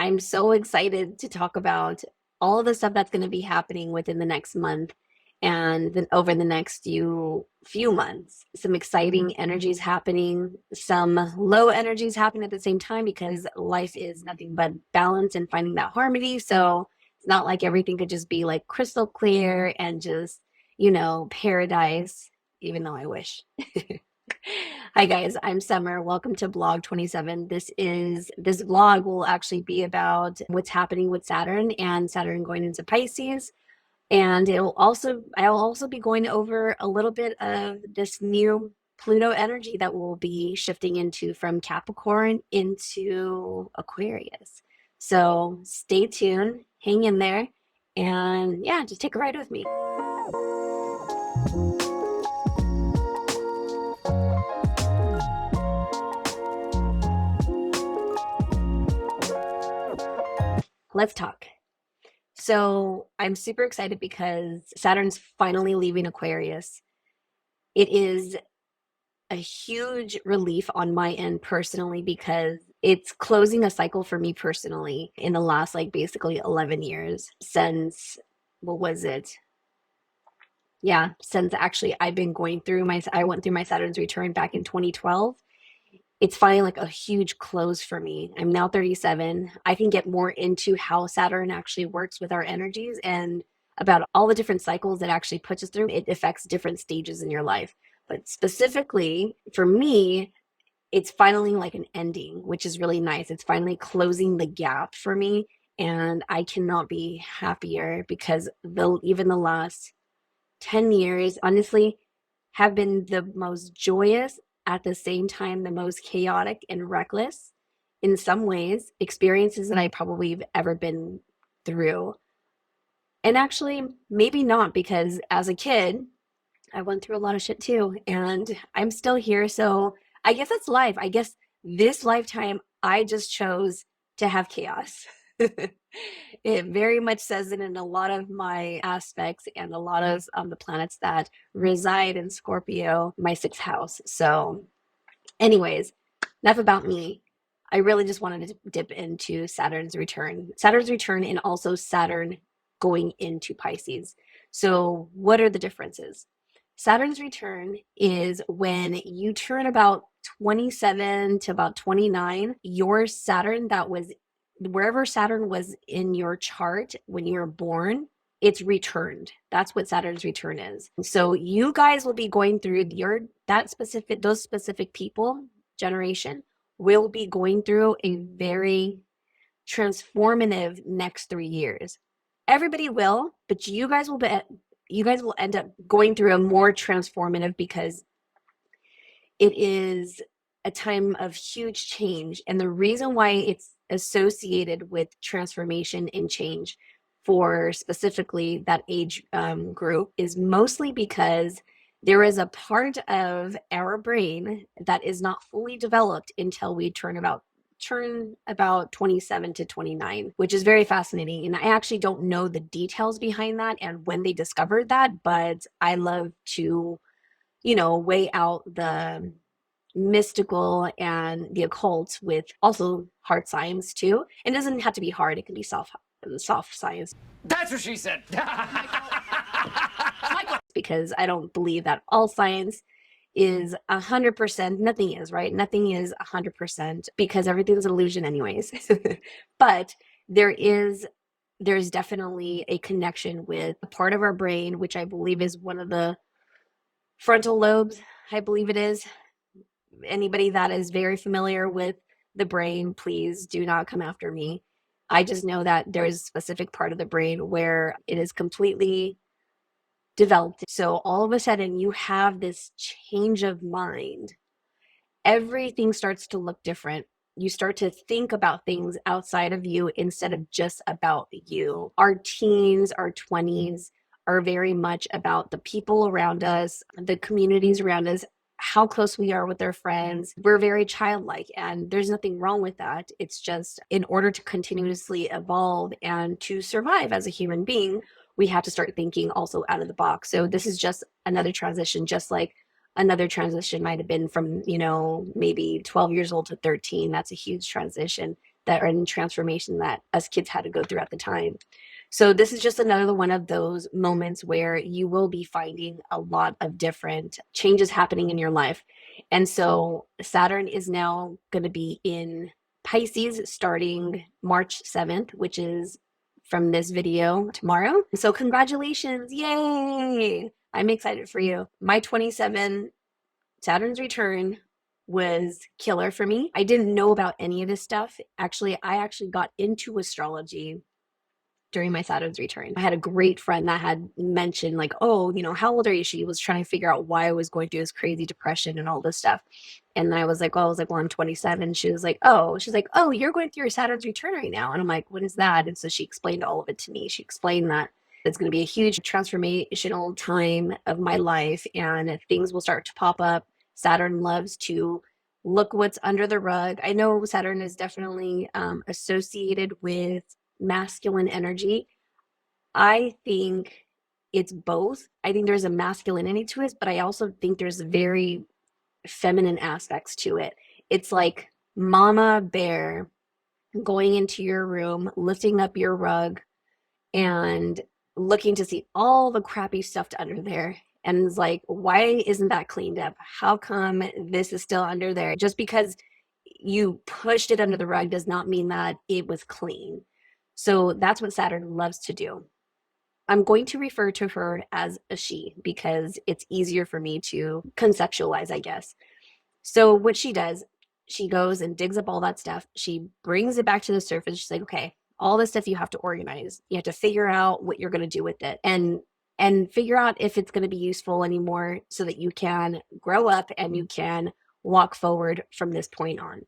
I'm so excited to talk about all of the stuff that's going to be happening within the next month and then over the next few months. Some exciting energies happening, some low energies happening at the same time because life is nothing but balance and finding that harmony. So it's not like everything could just be like crystal clear and just, paradise, even though I wish. Hi guys, I'm Summer. Welcome to Blog 27. This vlog will actually be about what's happening with Saturn and Saturn going into Pisces. And I'll also be going over a little bit of this new Pluto energy that will be shifting into from Capricorn into Aquarius. So stay tuned, hang in there, and yeah, just take a ride with me. Let's talk. So I'm super excited because Saturn's finally leaving Aquarius. It is a huge relief on my end personally because it's closing a cycle for me personally in the last basically 11 years since, what was it? Yeah, since actually I went through my Saturn's return back in 2012. It's finally like a huge close for me. I'm now 37. I can get more into how Saturn actually works with our energies and about all the different cycles it actually puts us through. It affects different stages in your life. But specifically for me, it's finally like an ending, which is really nice. It's finally closing the gap for me. And I cannot be happier because even the last 10 years, honestly, have been the most joyous, at the same time, the most chaotic and reckless in some ways experiences that I probably have ever been through. And actually, maybe not, because as a kid, I went through a lot of shit too, and I'm still here. So I guess that's life. I guess this lifetime, I just chose to have chaos. It very much says it in a lot of my aspects and a lot of the planets that reside in Scorpio, my sixth house. So, anyways, enough about me. I really just wanted to dip into Saturn's return, and also Saturn going into Pisces. So, what are the differences? Saturn's return is when you turn about 27 to about 29, your Saturn that was wherever Saturn was in your chart when you were born, it's returned. That's what Saturn's return is. So you guys will be going through those specific people, generation, will be going through a very transformative next 3 years. Everybody will, but you guys will end up going through a more transformative because it is a time of huge change. And the reason why it's associated with transformation and change for specifically that age group is mostly because there is a part of our brain that is not fully developed until we turn about 27 to 29, which is very fascinating. And I actually don't know the details behind that and when they discovered that, but I love to, weigh out the mystical and the occult with also hard science too. It doesn't have to be hard, it can be soft science. That's what she said. Because I don't believe that all science is 100%. Nothing is, right? Nothing is 100% because everything's an illusion anyways. But there's definitely a connection with a part of our brain, which I believe is one of the frontal lobes. I believe it is. Anybody that is very familiar with the brain, please do not come after me. I just know that there is a specific part of the brain where it is completely developed. So all of a sudden you have this change of mind. Everything starts to look different. You start to think about things outside of you instead of just about you. Our teens, our 20s are very much about the people around us, the communities around us, how close we are with our friends. We're very childlike, and there's nothing wrong with that. It's just in order to continuously evolve and to survive as a human being, we have to start thinking also out of the box. So this is just another transition, just like another transition might have been from, maybe 12 years old to 13. That's a huge transition. that are in transformation that us kids had to go through at the time. So this is just another one of those moments where you will be finding a lot of different changes happening in your life. And so Saturn is now going to be in Pisces starting March 7th, which is from this video tomorrow. So congratulations. Yay. I'm excited for you. My 27 Saturn's return was killer for me. I didn't know about any of this stuff. Actually, I actually got into astrology during my Saturn's return. I had a great friend that had mentioned, like, oh, how old are you? She was trying to figure out why I was going through this crazy depression and all this stuff. And then I was like, well, I'm 27. She's like, oh, you're going through your Saturn's return right now. And I'm like, what is that? And so she explained all of it to me. She explained that it's going to be a huge transformational time of my life and things will start to pop up. Saturn loves to look what's under the rug. I know Saturn is definitely associated with masculine energy. I think it's both. I think there's a masculinity to it, but I also think there's very feminine aspects to it. It's like mama bear going into your room, lifting up your rug and looking to see all the crappy stuff under there. And it's like, why isn't that cleaned up? How come this is still under there? Just because you pushed it under the rug does not mean that it was clean. So that's what Saturn loves to do. I'm going to refer to her as a she because it's easier for me to conceptualize, I guess. So what she does, she goes and digs up all that stuff. She brings it back to the surface. She's like, okay, all this stuff you have to organize. You have to figure out what you're going to do with it and figure out if it's going to be useful anymore so that you can grow up and you can walk forward from this point on.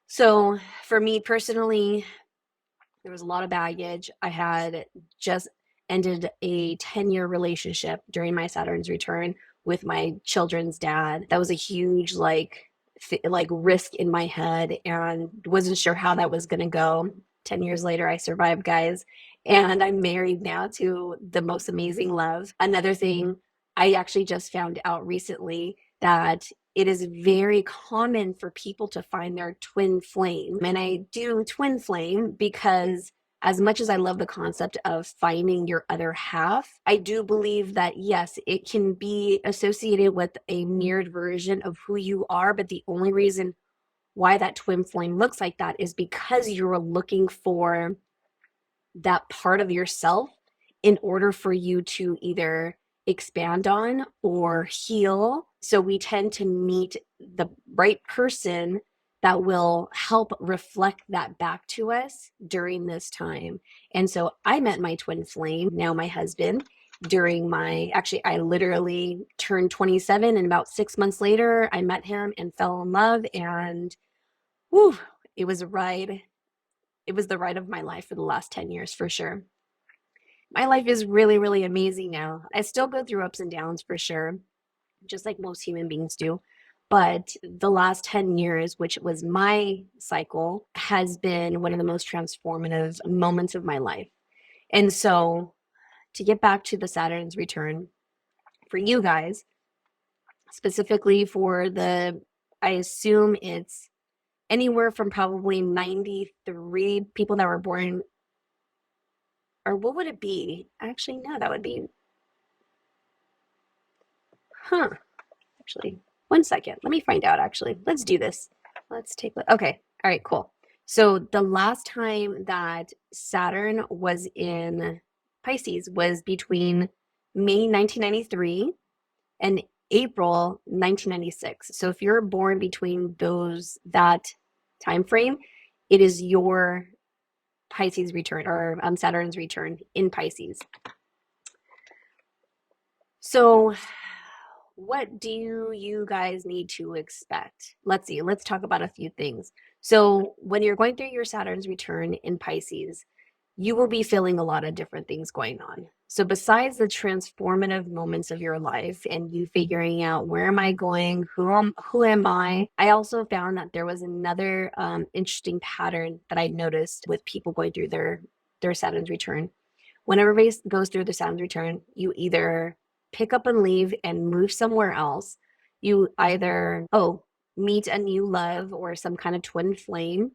So for me personally, there was a lot of baggage. I had just ended a 10-year relationship during my Saturn's return with my children's dad. That was a huge risk in my head and wasn't sure how that was going to go. 10 years later, I survived, guys, and I'm married now to the most amazing love. Another thing, I actually just found out recently that it is very common for people to find their twin flame. And I do twin flame because as much as I love the concept of finding your other half, I do believe that yes, it can be associated with a mirrored version of who you are. But the only reason why that twin flame looks like that is because you're looking for that part of yourself in order for you to either expand on or heal. So we tend to meet the right person that will help reflect that back to us during this time. And so I met my twin flame, now my husband, during I literally turned 27 and about 6 months later, I met him and fell in love and whew, it was a ride. It was the ride of my life for the last 10 years for sure. My life is really, really amazing now. I still go through ups and downs for sure, just like most human beings do. But the last 10 years, which was my cycle, has been one of the most transformative moments of my life. And so, to get back to the Saturn's return, for you guys, specifically for I assume it's anywhere from probably 93 people that were born, or what would it be? Actually, no, that would be, actually, one second. Let me find out, actually. Let's do this. Let's take, okay. All right, cool. So the last time that Saturn was in Pisces was between May 1993 and April 1996. So if you're born between that time frame, it is your Pisces return or Saturn's return in Pisces. So what do you guys need to expect? Let's see. Let's talk about a few things. So when you're going through your Saturn's return in Pisces, you will be feeling a lot of different things going on. So besides the transformative moments of your life and you figuring out where am I going, who am I also found that there was another interesting pattern that I noticed with people going through their Saturn's return. When everybody goes through the Saturn's return, you either pick up and leave and move somewhere else. You either meet a new love or some kind of twin flame,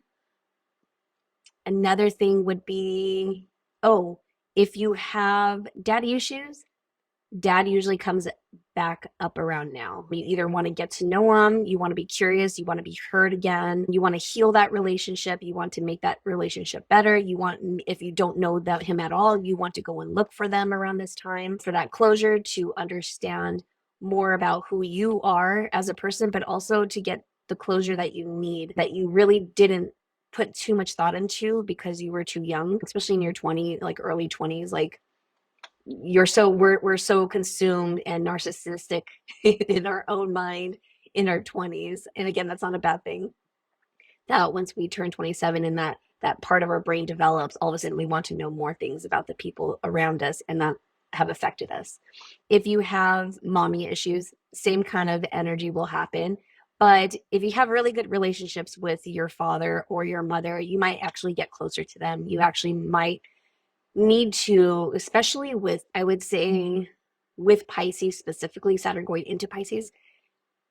Another thing would be, oh, if you have daddy issues, dad usually comes back up around now. You either want to get to know him, you want to be curious, you want to be heard again, you want to heal that relationship, you want to make that relationship better. You want, if you don't know that him at all, you want to go and look for them around this time for that closure, to understand more about who you are as a person, but also to get the closure that you need, that you really didn't put too much thought into because you were too young, especially in your 20s, like early 20s. Like, we're so consumed and narcissistic in our own mind in our 20s, and again, that's not a bad thing, that once we turn 27 and that part of our brain develops, all of a sudden we want to know more things about the people around us and that have affected us. If you have mommy issues, same kind of energy will happen. But if you have really good relationships with your father or your mother, you might actually get closer to them. You actually might need to, especially with, I would say, with Pisces specifically, Saturn going into Pisces,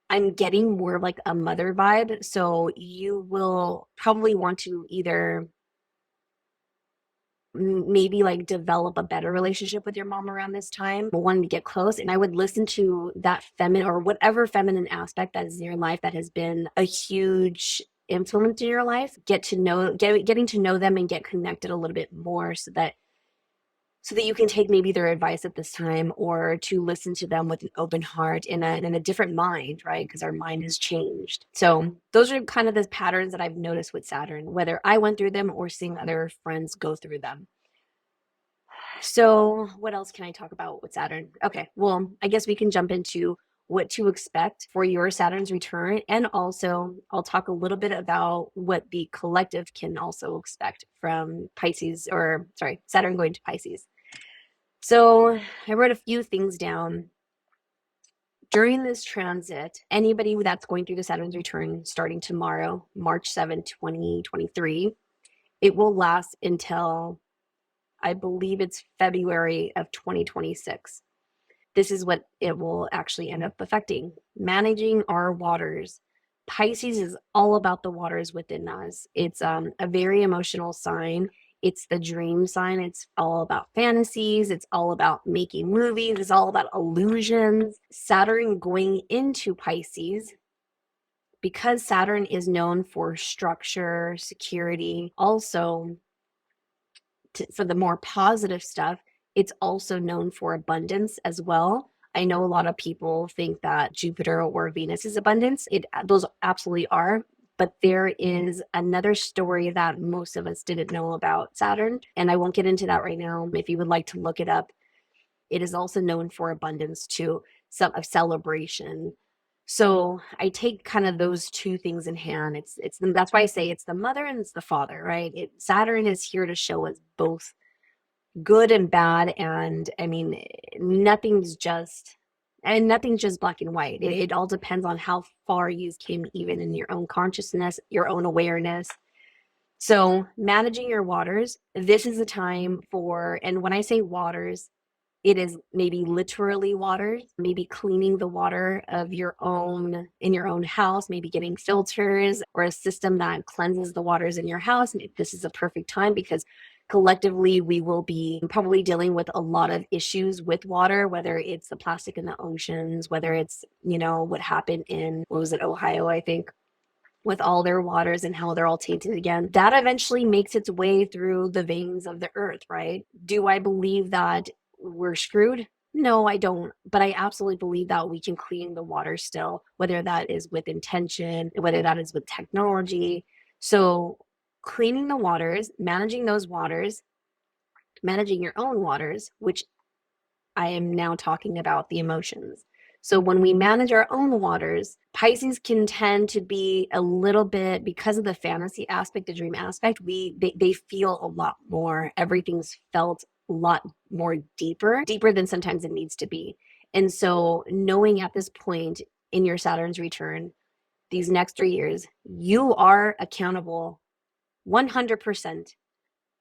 I'm getting more of like a mother vibe. So you will probably want to either maybe like develop a better relationship with your mom around this time, wanting to get close. And I would listen to that feminine or whatever feminine aspect that is in your life that has been a huge influence in your life. Getting to know them and get connected a little bit more, so that you can take maybe their advice at this time, or to listen to them with an open heart and a different mind, right? Because our mind has changed. So those are kind of the patterns that I've noticed with Saturn, whether I went through them or seeing other friends go through them. So what else can I talk about with Saturn? Okay, well, I guess we can jump into what to expect for your Saturn's return. And also, I'll talk a little bit about what the collective can also expect from Pisces, or sorry, Saturn going to Pisces. So I wrote a few things down. During this transit, anybody that's going through the Saturn's return starting tomorrow, March 7th, 2023, it will last until, I believe it's February of 2026. This is what it will actually end up affecting. Managing our waters. Pisces is all about the waters within us. It's a very emotional sign. It's the dream sign. It's all about fantasies. It's all about making movies. It's all about illusions. Saturn going into Pisces, because Saturn is known for structure, security, also for the more positive stuff, it's also known for abundance as well. I know a lot of people think that Jupiter or Venus is abundance. Those absolutely are. But there is another story that most of us didn't know about Saturn. And I won't get into that right now. If you would like to look it up, it is also known for abundance too, some of celebration. So I take kind of those two things in hand. That's why I say it's the mother and it's the father, right? Saturn is here to show us both good and bad. And I mean, nothing's just nothing's just black and white. It all depends on how far you came, even in your own consciousness, your own awareness. So managing your waters, this is a time for, and when I say waters, it is maybe literally waters, maybe cleaning the water of your own, in your own house, maybe getting filters or a system that cleanses the waters in your house. And this is a perfect time because collectively we will be probably dealing with a lot of issues with water, whether it's the plastic in the oceans, whether it's, what happened in, what was it, Ohio, I think, with all their waters and how they're all tainted again. That eventually makes its way through the veins of the earth, right? Do I believe that we're screwed? No, I don't. But I absolutely believe that we can clean the water still, whether that is with intention, whether that is with technology. So cleaning the waters, managing those waters, managing your own waters, which I am now talking about the emotions. So when we manage our own waters, Pisces can tend to be a little bit, because of the fantasy aspect, the dream aspect, they feel a lot more. Everything's felt a lot more deeper than sometimes it needs to be. And so knowing at this point in your Saturn's return, these next 3 years, you are accountable 100%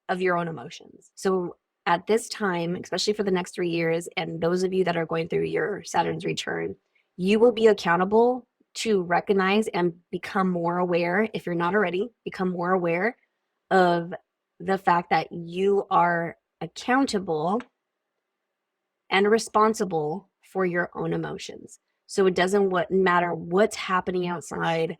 of your own emotions. So at this time, especially for the next 3 years, and those of you that are going through your Saturn's return, you will be accountable to recognize and become more aware, if you're not already, become more aware of the fact that you are accountable and responsible for your own emotions. So it doesn't matter what's happening outside,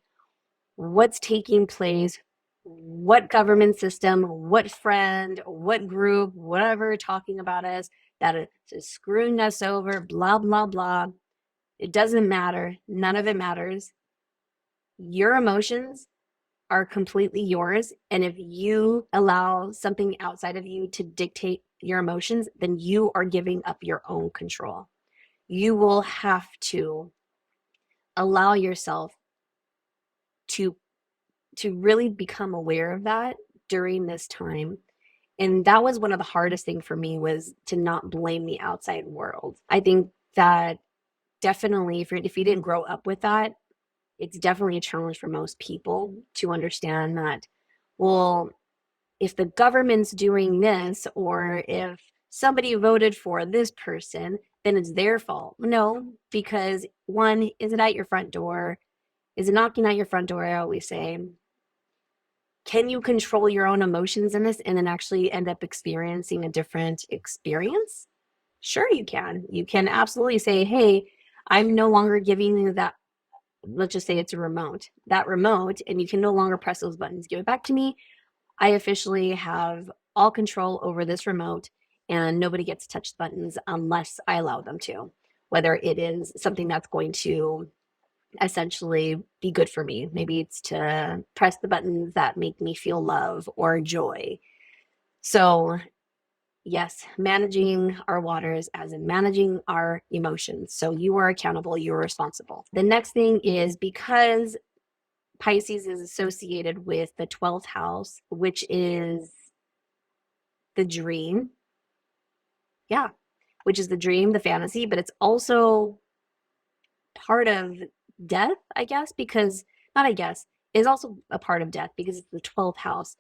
what's taking place, what government system, what friend, what group, whatever talking about us that is screwing us over, blah, blah, blah. It doesn't matter. None of it matters. Your emotions are completely yours. And if you allow something outside of you to dictate your emotions, then you are giving up your own control. You will have to allow yourself to really become aware of that during this time. And that was one of the hardest things for me, was to not blame the outside world. I think that definitely, if you didn't grow up with that, it's definitely a challenge for most people to understand that, well, if the government's doing this, or if somebody voted for this person, then it's their fault. No, because one, is it at your front door? Is it knocking at your front door? I always say, can you control your own emotions in this and then actually end up experiencing a different experience? Sure, you can. You can absolutely say, hey, I'm no longer giving you that. Let's just say it's a remote, that remote, and you can no longer press those buttons. Give it back to me. I officially have all control over this remote, and nobody gets to touch the buttons unless I allow them to, whether it is something that's going to essentially be good for me. Maybe it's to press the buttons that make me feel love or joy. So yes, managing our waters, as in managing our emotions. So you are accountable, you're responsible. The next thing is, because Pisces is associated with the 12th house, which is the dream. Yeah, which is the dream, the fantasy, but it's also part of death, I guess, because, not I guess, is also a part of death because it's the 12th house.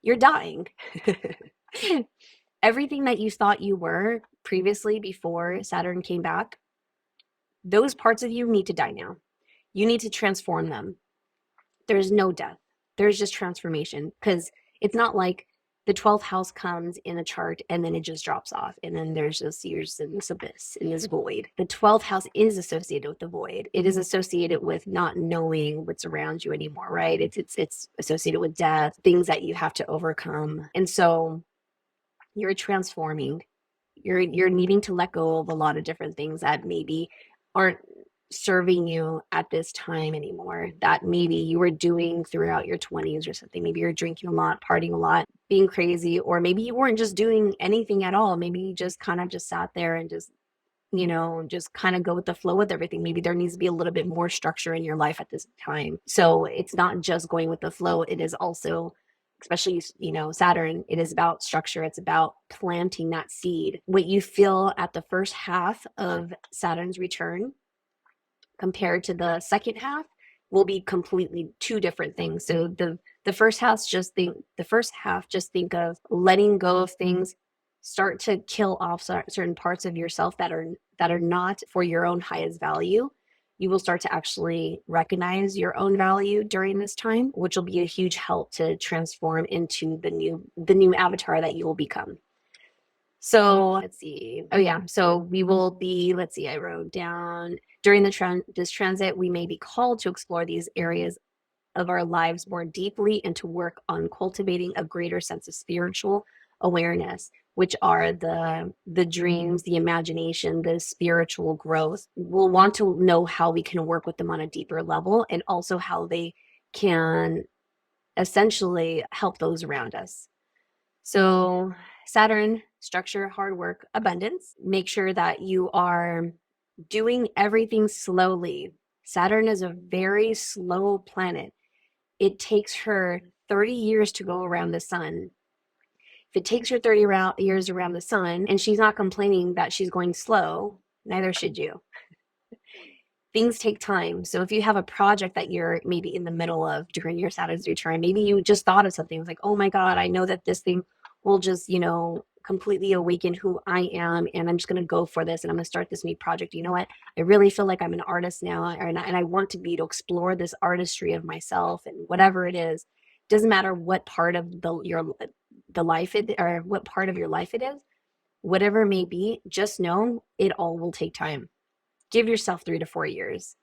You're dying. Everything that you thought you were previously before Saturn came back, those parts of you need to die now. You need to transform them. There's no death. There's just transformation, because it's not like the 12th house comes in a chart and then it just drops off and then there's just years in this abyss, in this void. The 12th house is associated with the void. It is associated with not knowing what's around you anymore, right? It's associated with death, things that you have to overcome. And so you're transforming. You're needing to let go of a lot of different things that maybe aren't serving you at this time anymore, that maybe you were doing throughout your 20s or something. Maybe you're drinking a lot, partying a lot, being crazy, or maybe you weren't just doing anything at all. Maybe you just kind of just sat there and just, just kind of go with the flow with everything. Maybe there needs to be a little bit more structure in your life at this time. So it's not just going with the flow. It is also, especially, Saturn, it is about structure. It's about planting that seed. What you feel at the first half of Saturn's return compared to the second half will be completely two different things. So the first half, just think of letting go of things, start to kill off certain parts of yourself that are not for your own highest value. You will start to actually recognize your own value during this time, which will be a huge help to transform into the new avatar that you will become. So let's see. Oh yeah. So we will be, let's see, I wrote down, during this transit, we may be called to explore these areas of our lives more deeply and to work on cultivating a greater sense of spiritual awareness, which are the dreams, the imagination, the spiritual growth. We'll want to know how we can work with them on a deeper level, and also how they can essentially help those around us. So Saturn, structure, hard work, abundance. Make sure that you are doing everything slowly. Saturn is a very slow planet. It takes her 30 years to go around the sun. If it takes her 30 years around the sun and she's not complaining that she's going slow, neither should you. Things take time. So if you have a project that you're maybe in the middle of during your Saturn's return, maybe you just thought of something, it's like, oh my God, I know that this thing will just, completely awaken who I am, and I'm just going to go for this, and I'm going to start this new project. You know what? I really feel like I'm an artist now, and I want to explore this artistry of myself and whatever it is. Doesn't matter what part of the life it, or what part of your life it is, whatever it may be, just know it all will take time. Give yourself 3 to 4 years.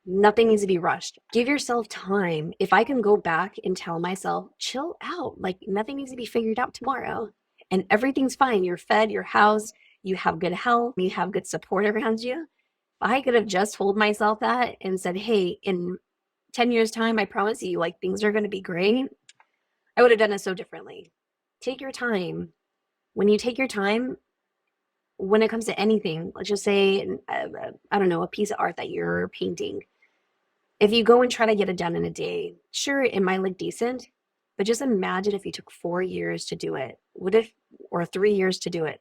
Nothing needs to be rushed. Give yourself time. If I can go back and tell myself, chill out, like nothing needs to be figured out tomorrow and everything's fine. You're fed, you're housed, you have good health, you have good support around you. If I could have just told myself that and said, hey, in 10 years' time, I promise you, like things are going to be great, I would have done it so differently. Take your time. When you take your time, when it comes to anything, let's just say, I don't know, a piece of art that you're painting. If you go and try to get it done in a day, sure, it might look decent, but just imagine if you took 4 years to do it. What if, or 3 years to do it?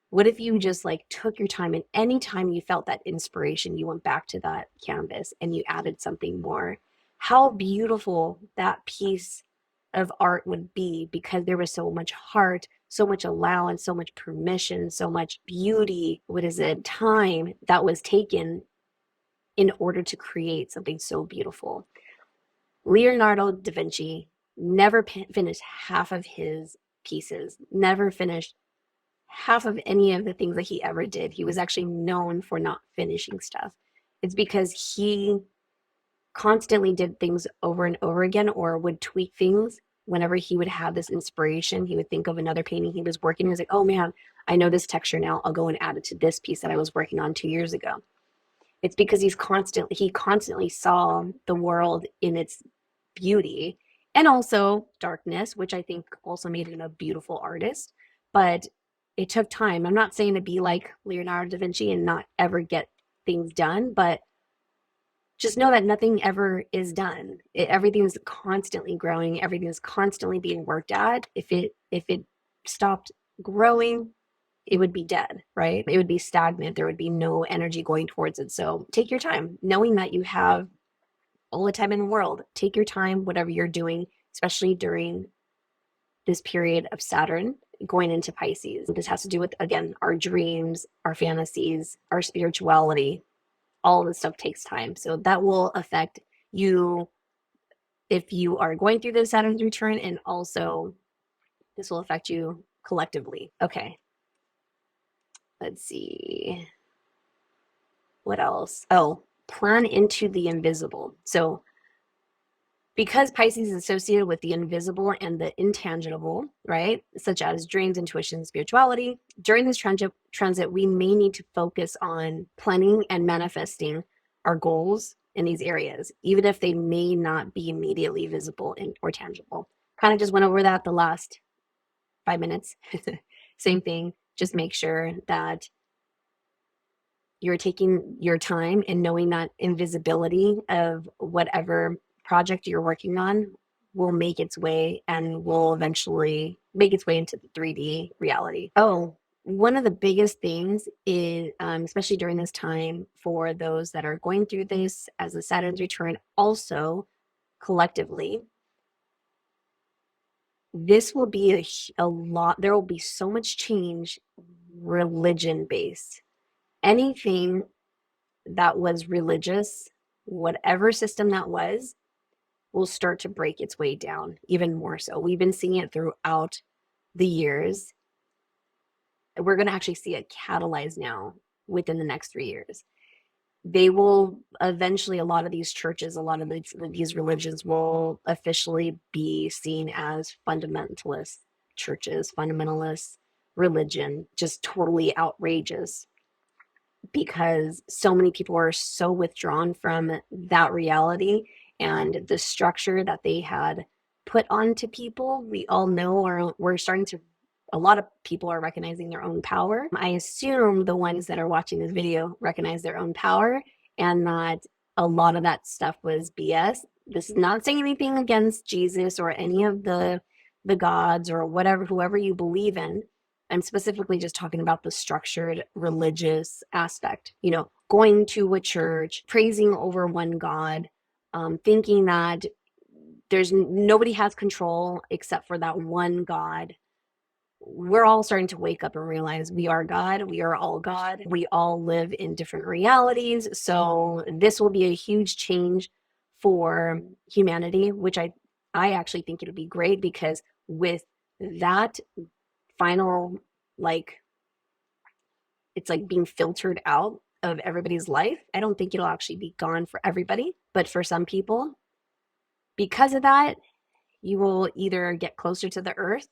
What if you just like took your time and anytime you felt that inspiration, you went back to that canvas and you added something more? How beautiful that piece of art would be because there was so much heart, so much allowance, so much permission, so much beauty. What is it? Time that was taken in order to create something so beautiful. Leonardo da Vinci never finished half of his pieces, never finished half of any of the things that he ever did. He was actually known for not finishing stuff. It's because he constantly did things over and over again or would tweak things whenever he would have this inspiration. He would think of another painting he was working. He was like, oh man, I know this texture now. I'll go and add it to this piece that I was working on 2 years ago. It's because he constantly saw the world in its beauty and also darkness, which I think also made him a beautiful artist. But it took time. I'm not saying to be like Leonardo da Vinci and not ever get things done, but just know that nothing ever is done. Everything's constantly growing. Everything's constantly being worked at. If it stopped growing, it would be dead, right? It would be stagnant. There would be no energy going towards it. So take your time, knowing that you have all the time in the world. Take your time, whatever you're doing, especially during this period of Saturn going into Pisces. This has to do with, again, our dreams, our fantasies, our spirituality. All this stuff takes time. So that will affect you if you are going through the Saturn return, and also this will affect you collectively. Okay. Let's see. What else? Oh, plan into the invisible. So because Pisces is associated with the invisible and the intangible, right? Such as dreams, intuition, spirituality. During this transit, we may need to focus on planning and manifesting our goals in these areas, even if they may not be immediately visible or tangible. Kind of just went over that the last 5 minutes. Same thing. Just make sure that you're taking your time and knowing that invisibility of whatever project you're working on will make its way and will eventually make its way into the 3D reality. Oh, one of the biggest things is, especially during this time for those that are going through this as the Saturn's return, also collectively, this will be a lot, there will be so much change religion based. Anything that was religious, whatever system that was, will start to break its way down even more so. We've been seeing it throughout the years. We're going to actually see it catalyze now within the next 3 years. They will eventually, a lot of these churches, a lot of these religions will officially be seen as fundamentalist churches, fundamentalist religion, just totally outrageous, because so many people are so withdrawn from that reality and the structure that they had put onto people. We all know, or we're starting to, a lot of people are recognizing their own power. I assume the ones that are watching this video recognize their own power and that a lot of that stuff was BS. This is not saying anything against Jesus or any of the gods or whatever, whoever you believe in. I'm specifically just talking about the structured religious aspect, going to a church, praising over one God, thinking that there's nobody has control except for that one God. We're all starting to wake up and realize we are God. We are all God. We all live in different realities. So this will be a huge change for humanity, which I I actually think it'll be great because with that final, like, it's like being filtered out of everybody's life, I don't think it'll actually be gone for everybody. But for some people, because of that, you will either get closer to the earth,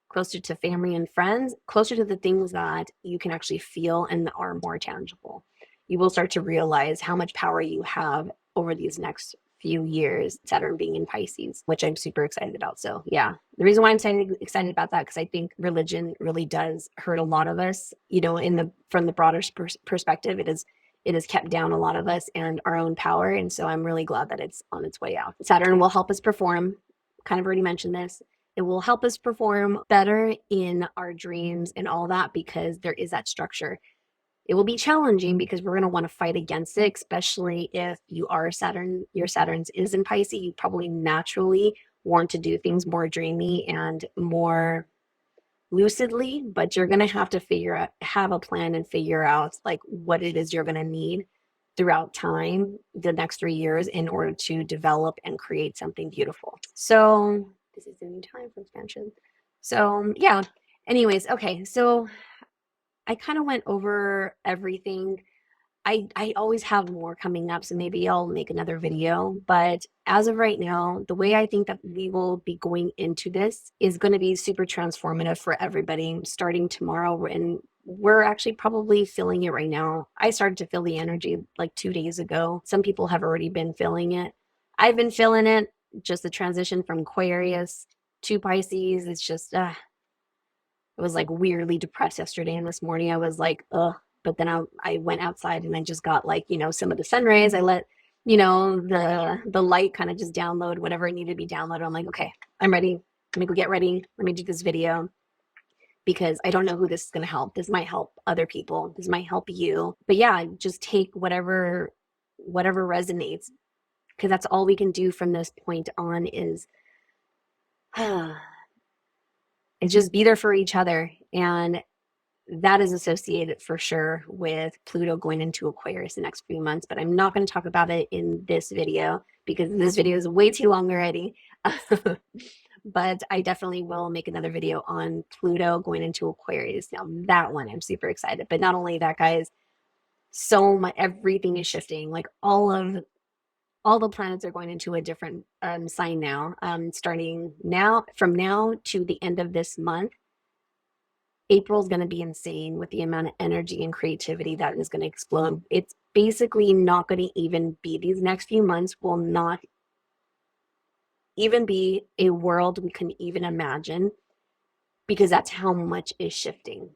closer to family and friends, closer to the things that you can actually feel and are more tangible. You will start to realize how much power you have over these next few years, Saturn being in Pisces, which I'm super excited about. So yeah, the reason why I'm excited about that, because I think religion really does hurt a lot of us, you know, from the broader perspective, it has kept down a lot of us and our own power. And so I'm really glad that it's on its way out. Saturn will help us perform. Kind of already mentioned this. It will help us perform better in our dreams and all that because there is that structure. It will be challenging because we're going to want to fight against it, especially if you are Saturn, your Saturn's is in Pisces. You probably naturally want to do things more dreamy and more lucidly, but you're going to have to have a plan and figure out like what it is you're going to need throughout time, the next 3 years, in order to develop and create something beautiful. So this is the new time for expansion. So yeah, anyways, okay. So I kind of went over everything. I always have more coming up, so maybe I'll make another video. But as of right now, the way I think that we will be going into this is going to be super transformative for everybody starting tomorrow. And we're actually probably feeling it right now. I started to feel the energy like 2 days ago. Some people have already been feeling it. I've been feeling it. Just the transition from Aquarius to Pisces. It's just, it was like weirdly depressed yesterday, and this morning I was like, ugh. But then I went outside and I just got like, you know, some of the sun rays. I let, you know, the light kind of just download whatever it needed to be downloaded. I'm like, okay, I'm ready. Let me go get ready. Let me do this video because I don't know who this is going to help. This might help other people. This might help you. But yeah, just take whatever resonates, because that's all we can do from this point on is just be there for each other. And that is associated for sure with Pluto going into Aquarius the next few months, but I'm not going to talk about it in this video because this video is way too long already. But I definitely will make another video on Pluto going into Aquarius. Now that one I'm super excited. But not only that, guys, so much, everything is shifting. Like all the planets are going into a different sign now. Starting now, from now to the end of this month, April's going to be insane with the amount of energy and creativity that is going to explode. It's basically not going to even be, these next few months will not even be a world we can even imagine, because that's how much is shifting.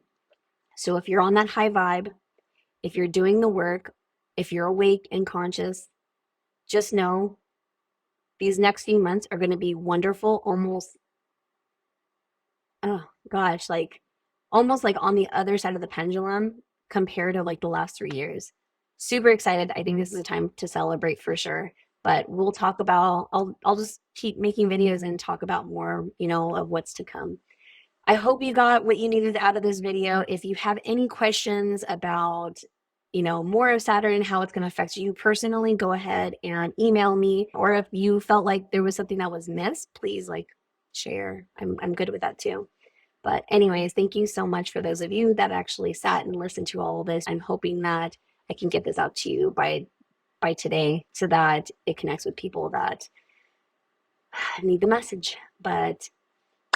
So if you're on that high vibe, if you're doing the work, if you're awake and conscious, just know these next few months are going to be wonderful, almost, oh gosh, like almost like on the other side of the pendulum compared to like the last 3 years. Super excited. I think this is a time to celebrate for sure. But we'll talk about, I'll just keep making videos and talk about more, you know, of what's to come. I hope you got what you needed out of this video. If you have any questions about, you know, more of Saturn and how it's going to affect you personally, go ahead and email me. Or if you felt like there was something that was missed, please like share. I'm good with that too. But anyways, thank you so much for those of you that actually sat and listened to all of this. I'm hoping that I can get this out to you by today so that it connects with people that need the message. But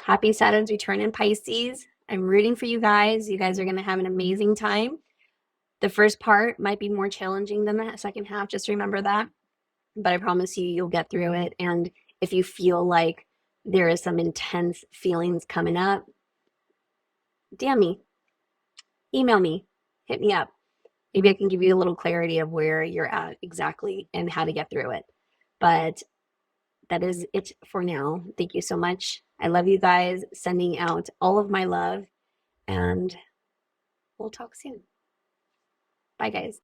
happy Saturn's return in Pisces. I'm rooting for you guys. You guys are going to have an amazing time. The first part might be more challenging than the second half. Just remember that. But I promise you, you'll get through it. And if you feel like there is some intense feelings coming up, DM me, email me, hit me up. Maybe I can give you a little clarity of where you're at exactly and how to get through it. But that is it for now. Thank you so much. I love you guys. Sending out all of my love, and we'll talk soon. Bye, guys.